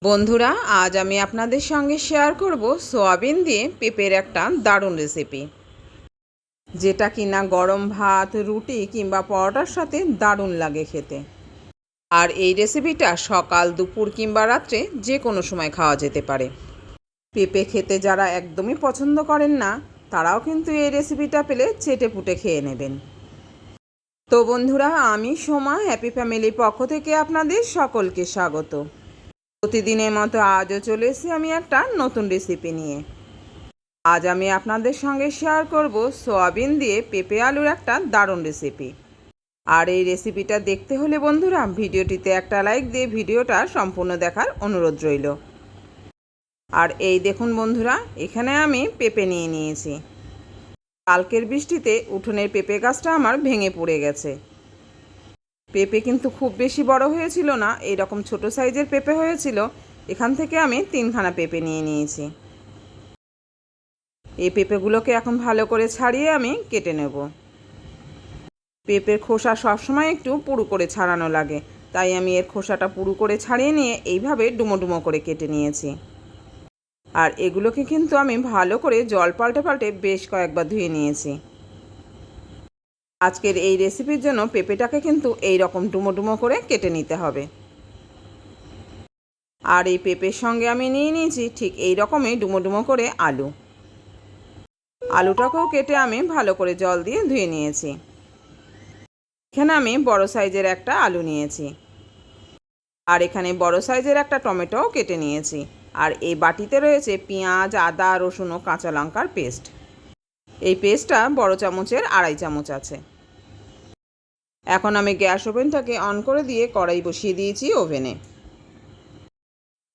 বন্ধুরা, আজ আমি আপনাদের সঙ্গে শেয়ার করব সোয়াবিন দিয়ে পেঁপের একটা দারুণ রেসিপি, যেটা কিনা গরম ভাত, রুটি কিংবা পরোটার সাথে দারুণ লাগে খেতে। আর এই রেসিপিটা সকাল, দুপুর কিংবা রাত্রে যে কোনো সময় খাওয়া যেতে পারে। পেঁপে খেতে যারা একদমই পছন্দ করেন না, তারাও কিন্তু এই রেসিপিটা পেলে চেটে পুটে খেয়ে নেবেন। তো বন্ধুরা, আমি সোমা হ্যাপি ফ্যামিলির পক্ষ থেকে আপনাদের সকলকে স্বাগত। প্রতিদিনের মতো আজও চলে এসেছি আমি একটা নতুন রেসিপি নিয়ে। আজ আমি আপনাদের সঙ্গে শেয়ার করব সোয়াবিন দিয়ে পেঁপে আলুর একটা দারুণ রেসিপি। আর এই রেসিপিটা দেখতে হলে বন্ধুরা, ভিডিওটিতে একটা লাইক দিয়ে ভিডিওটা সম্পূর্ণ দেখার অনুরোধ রইল। আর এই দেখুন বন্ধুরা, এখানে আমি পেঁপে নিয়ে নিয়েছি। কালকের বৃষ্টিতে উঠোনের পেঁপে গাছটা আমার ভেঙে পড়ে গেছে। পেঁপে কিন্তু খুব বেশি বড় হয়েছিল না, এইরকম ছোট সাইজের পেঁপে হয়েছিল। এখান থেকে আমি 3খানা পেঁপে নিয়ে নিয়েছি। এই পেঁপেগুলোকে এখন ভালো করে ছাড়িয়ে আমি কেটে নেব। পেঁপের খোসা সবসময় একটু পুরু করে ছাড়ানো লাগে, তাই আমি এর খোসাটা পুরু করে ছাড়িয়ে নিয়ে এইভাবে ডুমো ডুমো করে কেটে নিয়েছি। আর এগুলোকে কিন্তু আমি ভালো করে জল পাল্টে পাল্টে বেশ কয়েকবার ধুয়ে নিয়েছি। আজকের এই রেসিপির জন্য পেঁপেটাকে কিন্তু এই রকম ডুমো ডুমো করে কেটে নিতে হবে। আর এই পেঁপের সঙ্গে আমি নিয়ে নিয়েছি ঠিক এই রকমই ডুমো ডুমো করে আলু। আলুটাকেও কেটে আমি ভালো করে জল দিয়ে ধুয়ে নিয়েছি। এখানে আমি বড় সাইজের একটা আলু নিয়েছি। আর এখানে বড় সাইজের একটা টমেটোও কেটে নিয়েছি। আর এই বাটিতে রয়েছে পেঁয়াজ, আদা, রসুন ও কাঁচা লঙ্কার পেস্ট। এই পেস্টটা বড় চামচের 2.5 চামচ আছে। এখন আমি গ্যাস ওভেনটাকে অন করে দিয়ে কড়াই বসিয়ে দিয়েছি ওভেনে।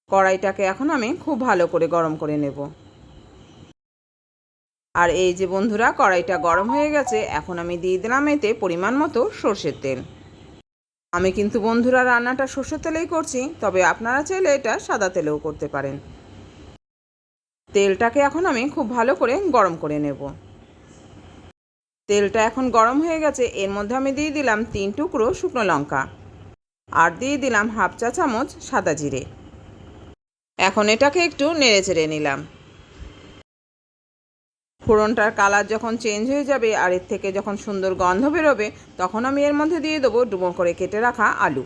কড়াইটাকে এখন আমি খুব ভালো করে গরম করে নেব। আর এই যে বন্ধুরা, কড়াইটা গরম হয়ে গেছে। এখন আমি দিয়ে দিলাম এতে পরিমাণ মতো সর্ষের তেল। আমি কিন্তু বন্ধুরা রান্নাটা সর্ষের তেলেই করছি, তবে আপনারা চাইলে এটা সাদা তেলেও করতে পারেন। তেলটাকে এখন আমি খুব ভালো করে গরম করে নেব। তেলটা এখন গরম হয়ে গেছে। এর মধ্যে আমি দিয়ে দিলাম 3 টুকরো শুকনো লঙ্কা আর দিয়ে দিলাম 1/2 চা চামচ সাদা জিরে। এখন এটাকে একটু নেড়ে চেড়ে নিলাম। ফোড়নটার কালার যখন চেঞ্জ হয়ে যাবে আর এর থেকে যখন সুন্দর গন্ধ বেরোবে, তখন আমি এর মধ্যে দিয়ে দেবো ডুবো করে কেটে রাখা আলু।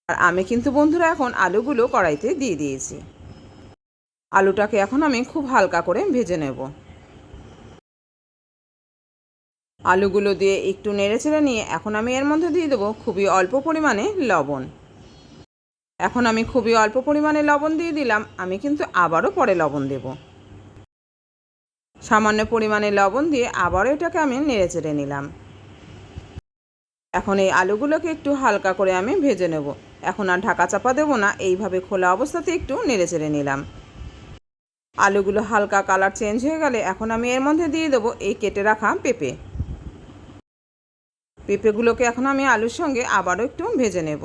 আর আমি কিন্তু বন্ধুরা এখন আলুগুলো কড়াইতে দিয়ে দিয়েছি। আলুটাকে এখন আমি খুব হালকা করে ভেজে নেব। আলুগুলো দিয়ে একটু নেড়ে চেড়ে নিয়ে এখন আমি এর মধ্যে দিয়ে দেবো খুবই অল্প পরিমাণে লবণ। এখন আমি খুবই অল্প পরিমাণে লবণ দিয়ে দিলাম। আমি কিন্তু আবারও পরে লবণ দেব। সামান্য পরিমাণে লবণ দিয়ে আবারও এটাকে আমি নেড়ে চেড়ে নিলাম। এখন এই আলুগুলোকে একটু হালকা করে আমি ভেজে নেব। এখন আর ঢাকা চাপা দেবো না, এইভাবে খোলা অবস্থাতে একটু নেড়ে চেড়ে নিলাম। আলুগুলো হালকা কালার চেঞ্জ হয়ে গেলে এখন আমি এর মধ্যে দিয়ে দেবো এই কেটে রাখা পেঁপে। পেঁপেগুলোকে এখন আমি আলুর সঙ্গে আবারও একটু ভেজে নেব।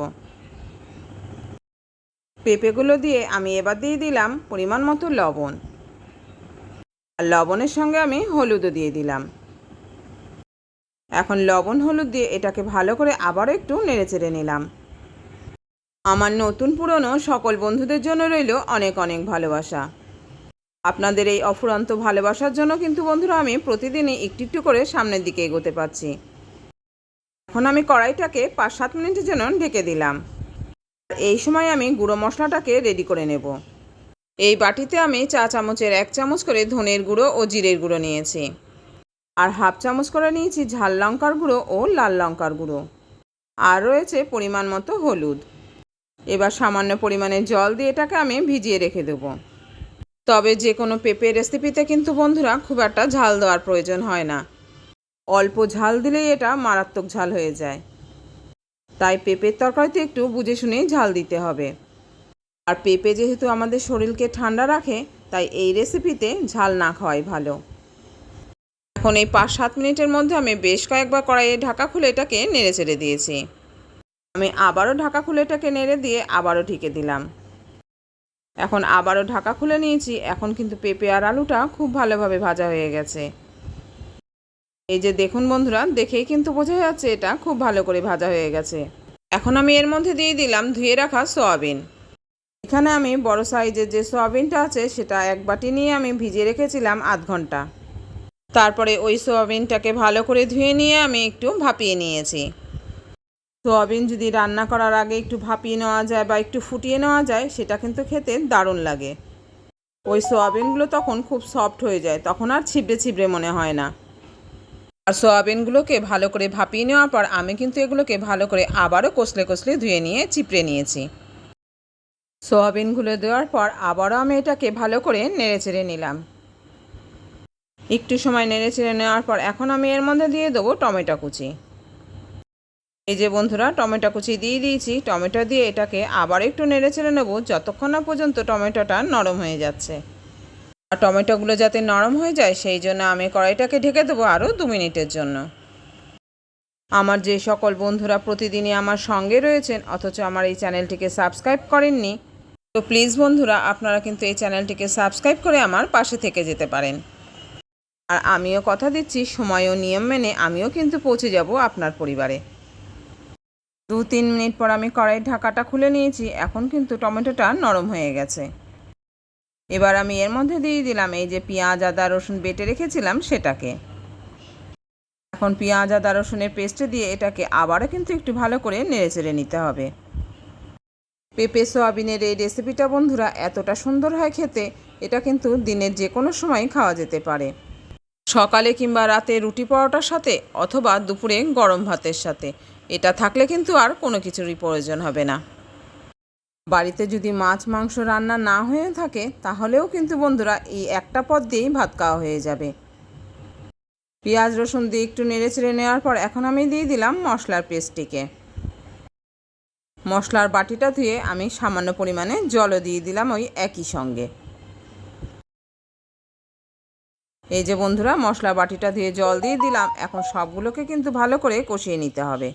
পেঁপেগুলো দিয়ে আমি এবার দিয়ে দিলাম পরিমাণ মতো লবণ। আর লবণের সঙ্গে আমি হলুদও দিয়ে দিলাম। এখন লবণ হলুদ দিয়ে এটাকে ভালো করে আবারও একটু নেড়ে চেড়ে নিলাম। আমার নতুন পুরনো সকল বন্ধুদের জন্য রইল অনেক অনেক ভালোবাসা। আপনাদের এই অফুরন্ত ভালোবাসার জন্য কিন্তু বন্ধুরা আমি প্রতিদিনই একটু একটু করে সামনের দিকে এগোতে পারছি। এখন আমি কড়াইটাকে 5-7 মিনিটের জন্য ঢেকে দিলাম। এই সময় আমি গুঁড়ো মশলাটাকে রেডি করে নেব। এই বাটিতে আমি চা চামচের 1 চামচ করে ধনের গুঁড়ো ও জিরের গুঁড়ো নিয়েছি। আর 1/2 চামচ করে নিয়েছি ঝাল লঙ্কার গুঁড়ো ও লাল লঙ্কার গুঁড়ো। আর রয়েছে পরিমাণ মতো হলুদ। এবার সামান্য পরিমাণে জল দিয়ে এটাকে আমি ভিজিয়ে রেখে দেব। তবে যে কোনো পেঁপে রেসিপিতে কিন্তু বন্ধুরা খুব একটা ঝাল দেওয়ার প্রয়োজন হয় না। অল্প ঝাল দিলেই এটা মারাত্মক ঝাল হয়ে যায়। তাই পেঁপের তরকারিতে একটু বুঝে শুনেই ঝাল দিতে হবে। আর পেঁপে যেহেতু আমাদের শরীরকে ঠান্ডা রাখে, তাই এই রেসিপিতে ঝাল না খাওয়াই ভালো। এখন এই 5-7 মিনিটের মধ্যে আমি বেশ কয়েকবার কড়াইয়ে ঢাকা খুলে এটাকে নেড়ে চেড়ে দিয়েছি। আমি আবারও ঢাকা খুলে এটাকে নেড়ে দিয়ে আবারও ঢেকে দিলাম। এখন আবারও ঢাকা খুলে নিয়েছি। এখন কিন্তু পেঁপে আর আলুটা খুব ভালোভাবে ভাজা হয়ে গেছে। এই যে দেখুন বন্ধুরা, দেখেই কিন্তু বোঝা যাচ্ছে এটা খুব ভালো করে ভাজা হয়ে গেছে। এখন আমি এর মধ্যে দিয়ে দিলাম ধুয়ে রাখা সয়াবিন। এখানে আমি বড় সাইজের যে সয়াবিনটা আছে সেটা এক বাটি নিয়ে আমি ভিজিয়ে রেখেছিলাম আধ ঘন্টা। তারপরে ওই সয়াবিনটাকে ভালো করে ধুয়ে নিয়ে আমি একটু ভাপিয়ে নিয়েছি। সয়াবিন যদি রান্না করার আগে একটু ভাপিয়ে নেওয়া যায় বা একটু ফুটিয়ে নেওয়া যায় সেটা কিন্তু খেতে দারুণ লাগে। ওই সয়াবিনগুলো তখন খুব সফট হয়ে যায়, তখন আর ছিবড়ে ছিবড়ে মনে হয় না। আর সয়াবিনগুলোকে ভালো করে ভাপিয়ে নেওয়ার পর আমি কিন্তু এগুলোকে ভালো করে আবারও কষলে কষলে ধুয়ে নিয়ে চিপড়ে নিয়েছি। সয়াবিনগুলো দেওয়ার পর আবারও আমি এটাকে ভালো করে নেড়েচেড়ে নিলাম। একটু সময় নেড়েচেড়ে নেওয়ার পর এখন আমি এর মধ্যে দিয়ে দেবো টমেটো কুচি। এই যে বন্ধুরা, টমেটো কুচি দিয়ে দিয়েছি। টমেটো দিয়ে এটাকে আবার একটু নেড়েচেড়ে নেবো যতক্ষণ না পর্যন্ত টমেটোটা নরম হয়ে যাচ্ছে। আর টমেটোগুলো যাতে নরম হয়ে যায় সেই জন্য আমি কড়াইটাকে ঢেকে দেবো আরও 2 মিনিটের জন্য। আমার যে সকল বন্ধুরা প্রতিদিনই আমার সঙ্গে রয়েছেন অথচ আমার এই চ্যানেলটিকে সাবস্ক্রাইব করেননি, তো প্লিজ বন্ধুরা আপনারা কিন্তু এই চ্যানেলটিকে সাবস্ক্রাইব করে আমার পাশে থেকে যেতে পারেন। আর আমিও কথা দিচ্ছি সময় ও নিয়ম মেনে আমিও কিন্তু পৌঁছে যাব আপনার পরিবারে। 2-3 মিনিট পর আমি কড়াইয়ের ঢাকাটা খুলে নিয়েছি। এখন কিন্তু টমেটোটা নরম হয়ে গেছে। এবার আমি এর মধ্যে দিয়ে দিলাম এই যে পেঁয়াজ আদা রসুন বেটে রেখেছিলাম সেটাকে। এখন পেঁয়াজ আদা রসুনের পেস্টে দিয়ে এটাকে আবারও কিন্তু একটু ভালো করে নেড়েচেড়ে নিতে হবে। পেঁপে সয়াবিনের এই রেসিপিটা বন্ধুরা এতটা সুন্দর হয় খেতে, এটা কিন্তু দিনের যে কোনো সময় খাওয়া যেতে পারে। সকালে কিংবা রাতে রুটি পরোটার সাথে অথবা দুপুরে গরম ভাতের সাথে এটা থাকলে কিন্তু আর কোনো কিছুরই প্রয়োজন হবে না। বাড়িতে যদি মাছ মাংস রান্না না হয়ে থাকে তাহলেও কিন্তু বন্ধুরা এই একটা পদ দিয়েই ভাত খাওয়া হয়ে যাবে। পেঁয়াজ রসুন দিয়ে একটু নেড়েচেড়ে নেওয়ার পর এখন আমি দিয়ে দিলাম মশলার পেস্টটিকে। মশলার বাটিটা ধুয়ে আমি সামান্য পরিমাণে জলও দিয়ে দিলাম ওই একই সঙ্গে। এই যে বন্ধুরা, মশলা বাটিটা ধুয়ে জল দিয়ে দিলাম। এখন সবগুলোকে কিন্তু ভালো করে কষিয়ে নিতে হবে,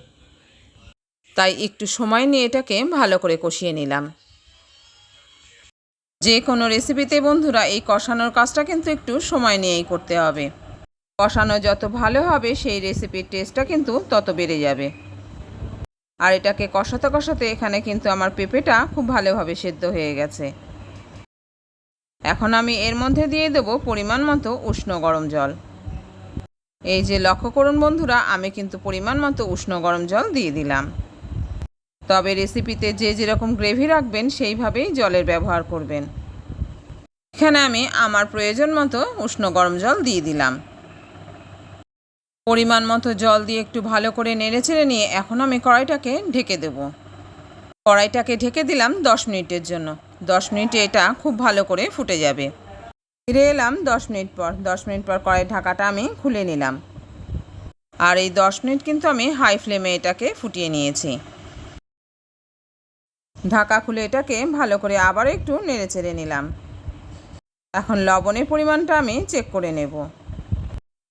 তাই একটু সময় নিয়ে এটাকে ভালো করে কষিয়ে নিলাম। যে কোনো রেসিপিতে বন্ধুরা এই কষানোর কাজটা কিন্তু একটু সময় নিয়েই করতে হবে। কষানো যত ভালো হবে সেই রেসিপির টেস্টটা কিন্তু তত বেড়ে যাবে। আর এটাকে কষাতে কষাতে এখানে কিন্তু আমার পেঁপেটা খুব ভালোভাবে সেদ্ধ হয়ে গেছে। এখন আমি এর মধ্যে দিয়ে দেবো পরিমাণ মতো উষ্ণ গরম জল। এই যে লক্ষ্য করুন বন্ধুরা, আমি কিন্তু পরিমাণ মতো উষ্ণ গরম জল দিয়ে দিলাম। তবে রেসিপিতে যে যেরকম গ্রেভি রাখবেন সেইভাবেই জলের ব্যবহার করবেন। এখানে আমি আমার প্রয়োজন মতো উষ্ণ গরম জল দিয়ে দিলাম। পরিমাণ মতো জল দিয়ে একটু ভালো করে নেড়েচেড়ে নিয়ে এখন আমি কড়াইটাকে ঢেকে দেব। কড়াইটাকে ঢেকে দিলাম 10 মিনিটের জন্য। 10 মিনিটে এটা খুব ভালো করে ফুটে যাবে। ফিরে এলাম 10 মিনিট পর। 10 মিনিট পর কড়াই ঢাকাটা আমি খুলে নিলাম। আর এই 10 মিনিট কিন্তু আমি হাই ফ্লেমে এটাকে ফুটিয়ে নিয়েছি। ঢাকা খুলে এটাকে ভালো করে আবার একটু নেড়েচেড়ে নিলাম। এখন লবণের পরিমাণটা আমি চেক করে নেব।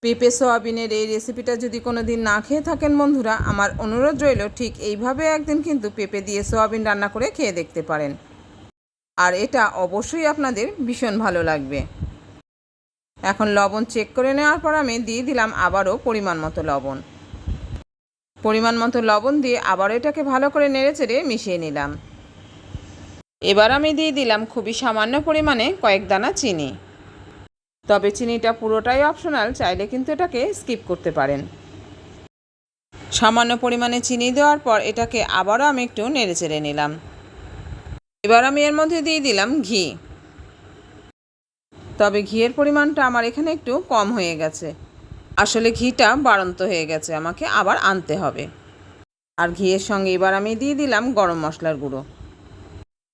পেঁপে সয়াবিনের এই রেসিপিটা যদি কোনো দিন না খেয়ে থাকেন বন্ধুরা, আমার অনুরোধ রইল ঠিক এইভাবে একদিন কিন্তু পেঁপে দিয়ে সয়াবিন রান্না করে খেয়ে দেখতে পারেন। আর এটা অবশ্যই আপনাদের ভীষণ ভালো লাগবে। এখন লবণ চেক করে নেওয়ার পর আমি দিয়ে দিলাম আবারও পরিমাণ মতো লবণ। পরিমাণ মতো লবণ দিয়ে আবার এটাকে ভালো করে নেড়েচেড়ে মিশিয়ে নিলাম। এবার আমি দিয়ে দিলাম খুবই সামান্য পরিমাণে কয়েক দানা চিনি। তবে চিনিটা পুরোটাই অপশনাল, চাইলে কিন্তু এটাকে স্কিপ করতে পারেন। সামান্য পরিমাণে চিনি দেওয়ার পর এটাকে আবারও আমি একটু নেড়েচেড়ে নিলাম। এবার আমি এর মধ্যে দিয়ে দিলাম ঘি। তবে ঘিয়ের পরিমাণটা আমার এখানে একটু কম হয়ে গেছে। আসলে ঘিটা বাড়ন্ত হয়ে গেছে, আমাকে আবার আনতে হবে। আর ঘিয়ের সঙ্গে এবার আমি দিয়ে দিলাম গরম মশলার গুঁড়ো।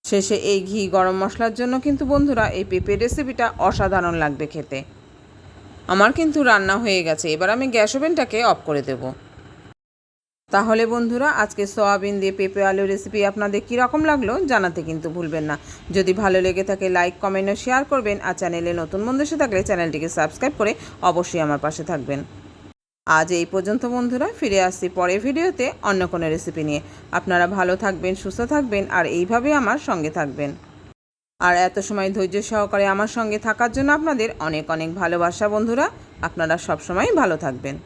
শেষে এই ঘি গরম মশলার জন্য কিন্তু বন্ধুরা এই পেঁপের রেসিপিটা অসাধারণ লাগবে খেতে। আমার কিন্তু রান্না হয়ে গেছে, এবার আমি গ্যাস ওভেনটাকে অফ করে দেব। তাহলে বন্ধুরা আজকে সয়াবিন দিয়ে পেঁপে আলু রেসিপি আপনাদের কীরকম লাগলো জানাতে কিন্তু ভুলবেন না। যদি ভালো লেগে থাকে লাইক কমেন্ট ও শেয়ার করবেন। আর চ্যানেলে নতুন বন্ধু এসে থাকলে চ্যানেলটিকে সাবস্ক্রাইব করে অবশ্যই আমার পাশে থাকবেন। আজ এই পর্যন্ত বন্ধুরা, ফিরে আসছি পরের ভিডিওতে অন্য কোনো রেসিপি নিয়ে। আপনারা ভালো থাকবেন, সুস্থ থাকবেন আর এইভাবে আমার সঙ্গে থাকবেন। আর এত সময় ধৈর্য সহকারে আমার সঙ্গে থাকার জন্য আপনাদের অনেক অনেক ভালোবাসা বন্ধুরা। আপনারা সব সময় ভালো থাকবেন।